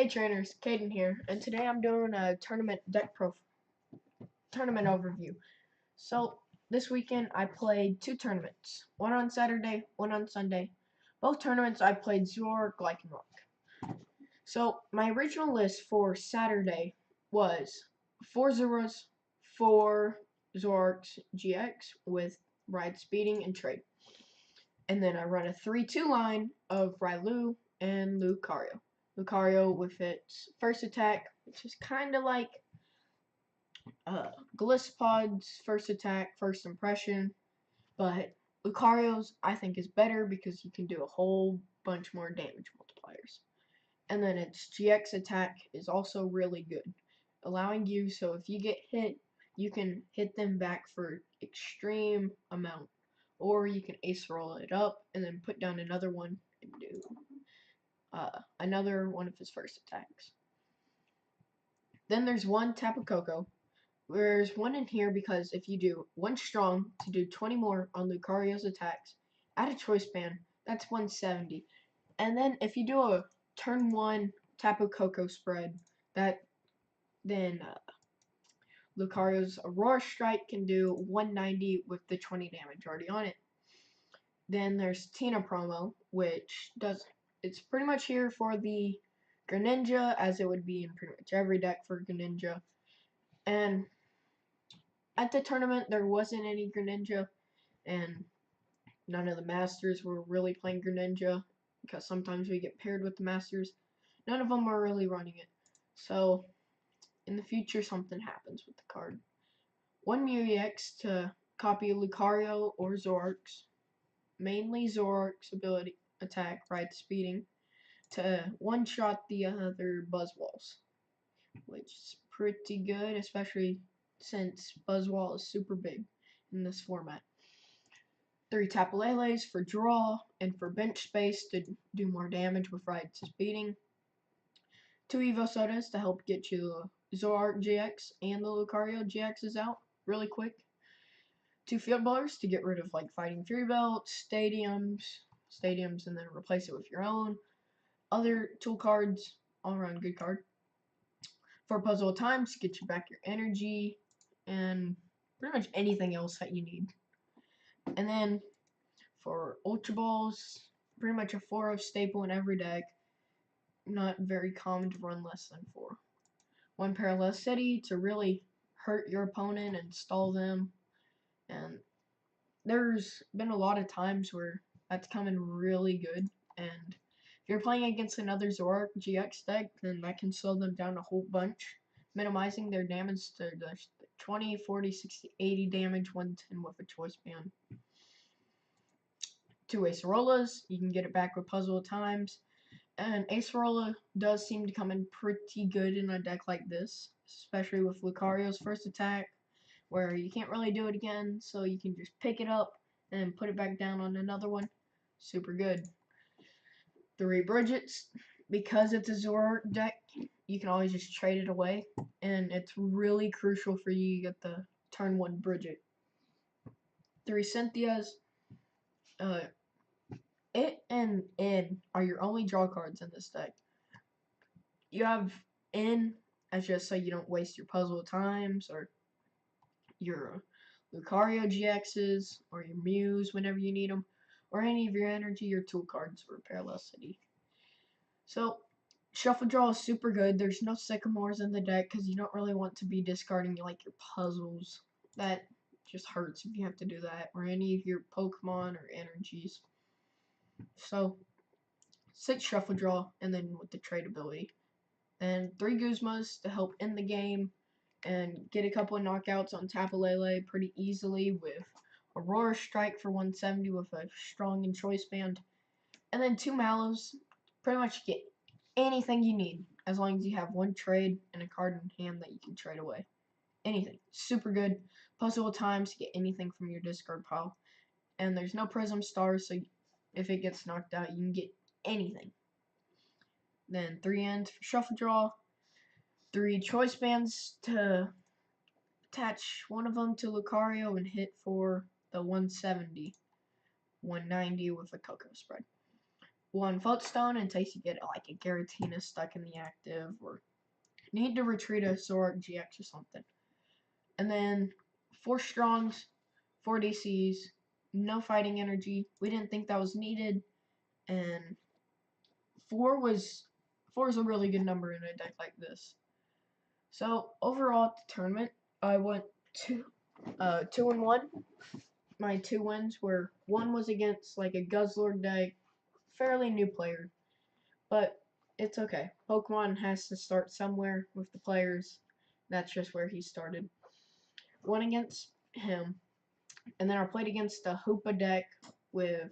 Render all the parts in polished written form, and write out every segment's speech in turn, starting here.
Hey trainers, Caden here, and today I'm doing a tournament tournament overview. So this weekend I played two tournaments, one on Saturday, one on Sunday. Both tournaments I played Zoroark, Rock. So my original list for Saturday was 4 Zoras, 4 Zoroarks GX with ride speeding and trade. And then I run a 3-2 line of Rylu and Lucario. Lucario with its first attack, which is kind of like Glisspod's first attack, first impression, but Lucario's I think is better because you can do a whole bunch more damage multipliers. And then its GX attack is also really good, allowing you, so if you get hit, you can hit them back for extreme amount, or you can ace roll it up and then put down another one and do another one of his first attacks. Then there's one Tapu Koko. There's one in here because if you do one strong to do 20 more on Lucario's attacks, add a choice band, that's 170. And then if you do a turn 1 Tapu Koko spread, then Lucario's Aurora Strike can do 190 with the 20 damage already on it. Then there's Tina promo, which it's pretty much here for the Greninja, as it would be in pretty much every deck for Greninja. And at the tournament, there wasn't any Greninja, and none of the Masters were really playing Greninja, because sometimes we get paired with the Masters. None of them are really running it. So, in the future, something happens with the card. One Mew EX to copy Lucario or Zoroark's, mainly Zoroark's ability attack, ride speeding, to one-shot the other Buzzwoles, which is pretty good, especially since Buzzwole is super big in this format. 3 Tapu Leles for draw and for bench space to do more damage with ride speeding. 2 Evo Sodas to help get you Zoroark GX and the Lucario GXs out really quick. 2 Field Ballers to get rid of like Fighting Fury Belt, stadiums, and then replace it with your own. Other tool cards, all around good card. 4 Puzzle Times to get you back your energy and pretty much anything else that you need. And then for Ultra Balls, pretty much a 4-0 staple in every deck. Not very common to run less than 4. 1 Parallel City to really hurt your opponent and stall them. And there's been a lot of times where that's coming really good. And if you're playing against another Zoroark GX deck, then that can slow them down a whole bunch, minimizing their damage to the 20, 40, 60, 80 damage, 110 with a choice band. 2 Acerolas, you can get it back with Puzzle Times. And Acerola does seem to come in pretty good in a deck like this, especially with Lucario's first attack, where you can't really do it again, so you can just pick it up and put it back down on another one. Super good. 3 Bridgets, because it's a Zoroark deck, you can always just trade it away, and it's really crucial for you to get the turn 1 Bridget. 3 Cynthias, it and N are your only draw cards in this deck. You have N as just so you don't waste your Puzzle Times or your Lucario GXs or your Mews whenever you need them, or any of your energy or tool cards for Parallel City. So, Shuffle Draw is super good. There's no Sycamores in the deck because you don't really want to be discarding like your puzzles. That just hurts if you have to do that, or any of your Pokemon or energies. So, 6 Shuffle Draw, and then with the trade ability. And 3 Guzmas to help end the game and get a couple of knockouts on Tapu Lele pretty easily with Aurora Strike for 170 with a strong and choice band. And then 2 Mallows, pretty much get anything you need as long as you have 1 trade and a card in hand that you can trade away. Anything. Super good. Puzzle Times to get anything from your discard pile. And there's no Prism Stars, so if it gets knocked out, you can get anything. Then 3 ends for Shuffle Draw. 3 choice bands to attach one of them to Lucario and hit for the 170. 190 with a Coco spread. 1 Floatstone in case you get like a Giratina stuck in the active or need to retreat a Zoroark GX or something. And then 4 Strongs, 4 DCs, no fighting energy. We didn't think that was needed, and 4 is a really good number in a deck like this. So overall at the tournament, I went 2-1. My 2 wins were, 1 was against like a Guzzlord deck, fairly new player, but it's okay. Pokemon has to start somewhere with the players. That's just where he started. 1 against him, and then I played against a Hoopa deck with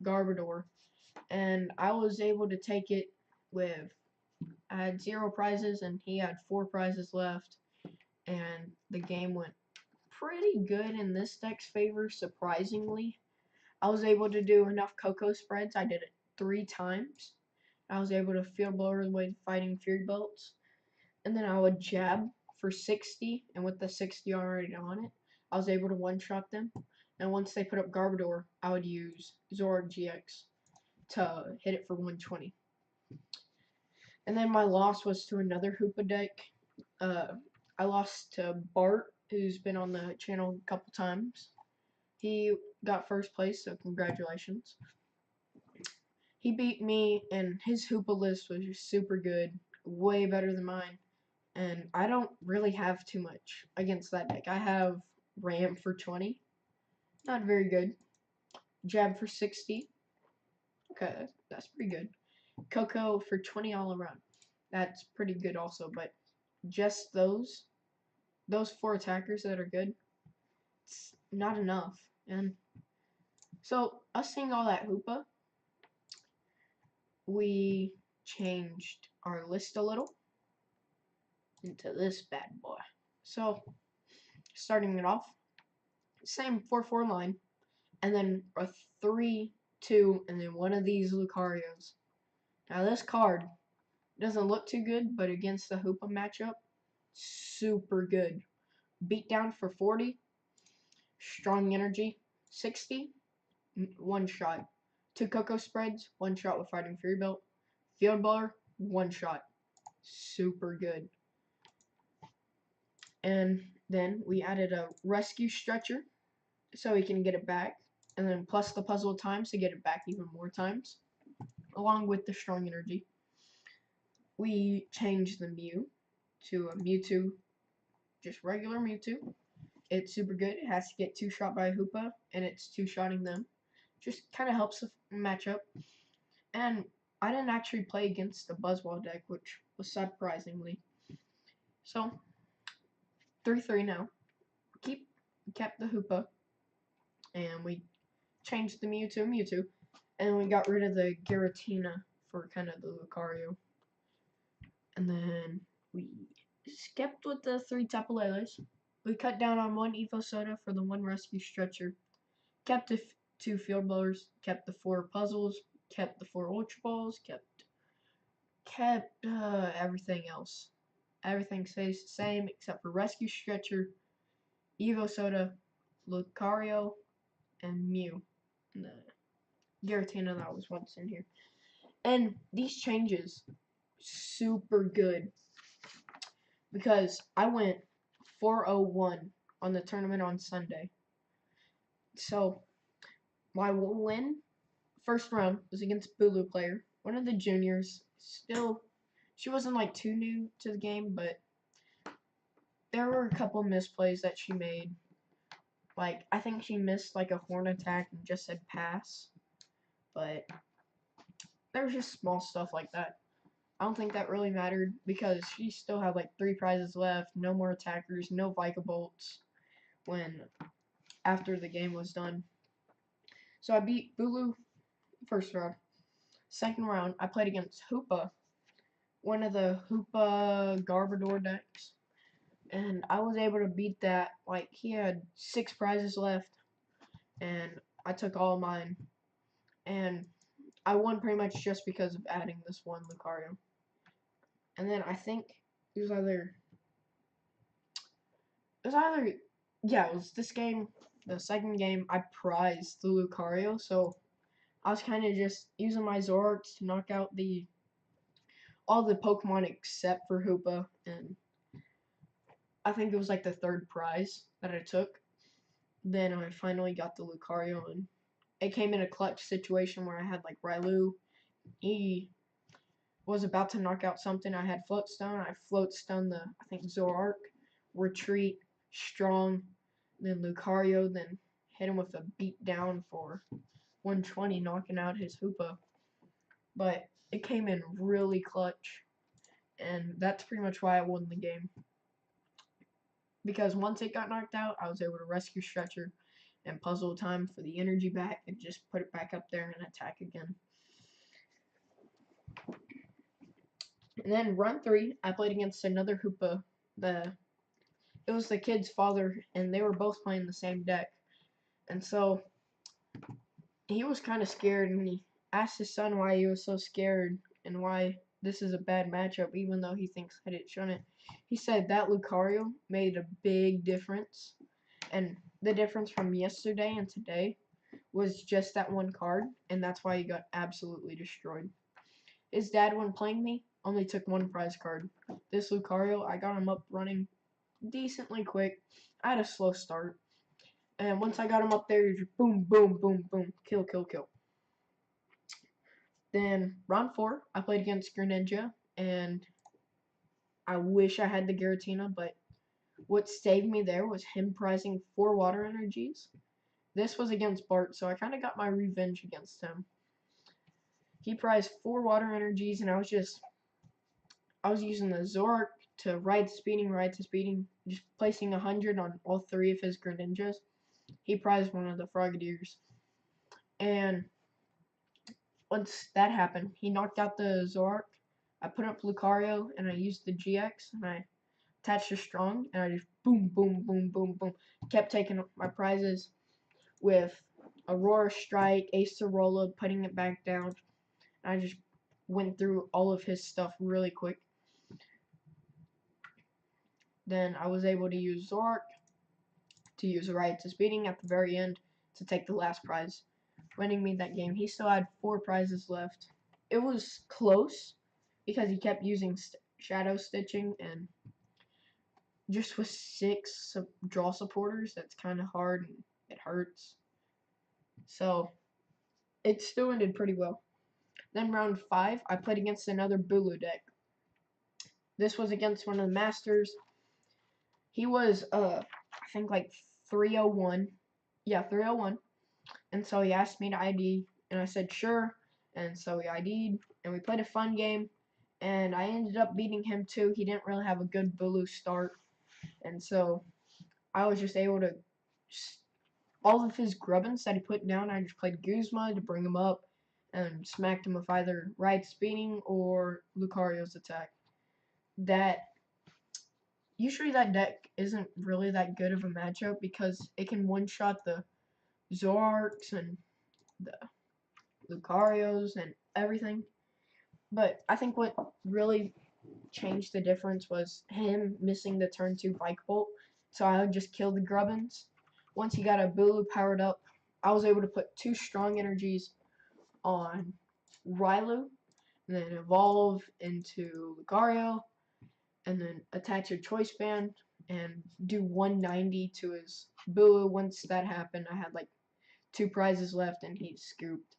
Garbodor, and I was able to take it with, I had 0 prizes and he had 4 prizes left, and the game went pretty good in this deck's favor, surprisingly. I was able to do enough Cocoa spreads. I did it 3 times. I was able to field blower with fighting Fury Bolts, and then I would jab for 60, and with the 60 already on it, I was able to one-shot them. And once they put up Garbodor, I would use Zoroark GX to hit it for 120. And then my loss was to another Hoopa deck. I lost to Bart, who's been on the channel a couple times. He got first place, so congratulations. He beat me, and his Hoopa list was just super good, way better than mine. And I don't really have too much against that deck. I have Ram for 20, not very good. Jab for 60, okay, that's pretty good. Coco for 20 all around, that's pretty good also, but just those 4 attackers that are good, it's not enough. And so us seeing all that Hoopa, we changed our list a little into this bad boy. So starting it off, same 4-4 line, and then a 3-2, and then one of these Lucarios. Now this card doesn't look too good, but against the Hoopa matchup, super good. Beatdown for 40, strong energy 60, 1 shot. 2 Cocoa spreads, 1 shot with fighting Fury Belt. Field blower, 1 shot. Super good. And then we added a rescue stretcher so we can get it back, and then plus the puzzle times to get it back even more times, along with the strong energy. We changed the Mew to a Mewtwo, just regular Mewtwo. It's super good. It has to get 2 shot by Hoopa, and it's 2-shotting them. Just kind of helps the matchup. And I didn't actually play against the Buzzwole deck, which was surprisingly. So 3-3 now. Kept the Hoopa, and we changed the Mew to a Mewtwo, and we got rid of the Giratina for kind of the Lucario. And then we skipped with the 3 Tapu Leles. We cut down on 1 Evo Soda for the 1 Rescue Stretcher. Kept the 2 Field Blowers. Kept the 4 Puzzles. Kept the 4 Ultra Balls. Kept everything else. Everything stays the same except for Rescue Stretcher, Evo Soda, Lucario, and Mew. And the Giratina that was once in here. And these changes, super good. Because I went 4-0-1 on the tournament on Sunday. So, my win, first round, was against Bulu player. One of the juniors. Still, she wasn't like too new to the game, but there were a couple misplays that she made. Like, I think she missed like a horn attack and just said pass. But there was just small stuff like that. I don't think that really mattered because she still had like 3 prizes left, no more attackers, no Bolts when after the game was done. So I beat Bulu first round. Second round, I played against Hoopa, one of the Hoopa Garbodor decks, and I was able to beat that. Like, he had 6 prizes left, and I took all of mine, and I won pretty much just because of adding this one Lucario. And then I think it was yeah, it was this game, the second game, I prized the Lucario, so I was kind of just using my Zoroarks to knock out all the Pokemon except for Hoopa, and I think it was like the third prize that I took. Then I finally got the Lucario, and it came in a clutch situation where I had like Railu. He was about to knock out something. I had Float Stone. I Float Stone I think Zoroark, Retreat, Strong, then Lucario, then hit him with a beat down for 120, knocking out his Hoopa. But it came in really clutch, and that's pretty much why I won the game. Because once it got knocked out, I was able to rescue Stretcher and puzzle time for the energy back and just put it back up there and attack again. And then run 3, I played against another Hoopa. It was the kid's father, and they were both playing the same deck. And so he was kind of scared, and he asked his son why he was so scared and why this is a bad matchup, even though he thinks that it shouldn't. He said that Lucario made a big difference, and the difference from yesterday and today was just that one card, and that's why he got absolutely destroyed. His dad, when playing me, only took one prize card. This Lucario, I got him up running decently quick. I had a slow start, and once I got him up there, just boom, boom, boom, boom, kill, kill, kill. Then round 4, I played against Greninja, and I wish I had the Giratina, but what saved me there was him prizing 4 water energies. This was against Bart, so I kind of got my revenge against him. He prized 4 water energies, and I was using the Zoroark to ride to speeding, just placing 100 on all 3 of his Greninjas. He prized one of the Frogadiers. And once that happened, he knocked out the Zoroark. I put up Lucario, and I used the GX, and I attached a Strong, and I just boom, boom, boom, boom, boom. Kept taking my prizes with Aurora Strike, Acerola, putting it back down. I just went through all of his stuff really quick. Then I was able to use Zoroark to use a ride to speeding at the very end to take the last prize, winning me that game. He still had 4 prizes left. It was close because he kept using shadow stitching, and just with 6 draw supporters, that's kind of hard and it hurts. So it still ended pretty well. Then round 5, I played against another Bulu deck. This was against one of the masters. He was I think like 301. Yeah, 301. And so he asked me to ID, and I said sure. And so we ID'd, and we played a fun game, and I ended up beating him too. He didn't really have a good Bulu start, and so I was just able to all of his grubbins that he put down, I just played Guzma to bring him up and smacked him with either Ride Speeding or Lucario's attack. Usually that deck isn't really that good of a matchup because it can one-shot the Zoroarks and the Lucarios and everything. But I think what really changed the difference was him missing the turn 2 Bike Bolt, so I would just kill the Grubbins. Once he got a Bulu powered up, I was able to put 2 strong energies on Railu, and then evolve into Lucario, and then attach a Choice Band and do 190 to his Bulu. Once that happened, I had like 2 prizes left, and he scooped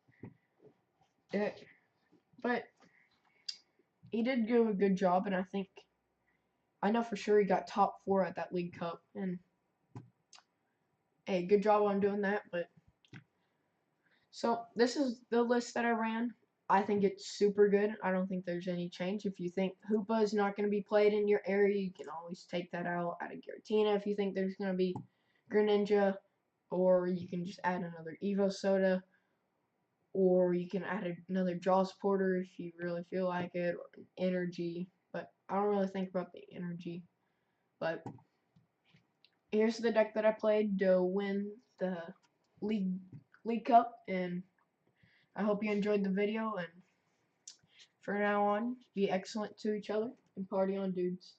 it. But he did do a good job, and I know for sure he got top 4 at that League Cup, and hey, good job on doing that. But so this is the list that I ran. I think it's super good. I don't think there's any change. If you think Hoopa is not going to be played in your area, you can always take that out, add a Giratina if you think there's going to be Greninja, or you can just add another Evo Soda, or you can add another Jaws Porter if you really feel like it, or an energy. But I don't really think about the energy. But here's the deck that I played to win the League Cup, and I hope you enjoyed the video, and from now on, be excellent to each other and party on, dudes.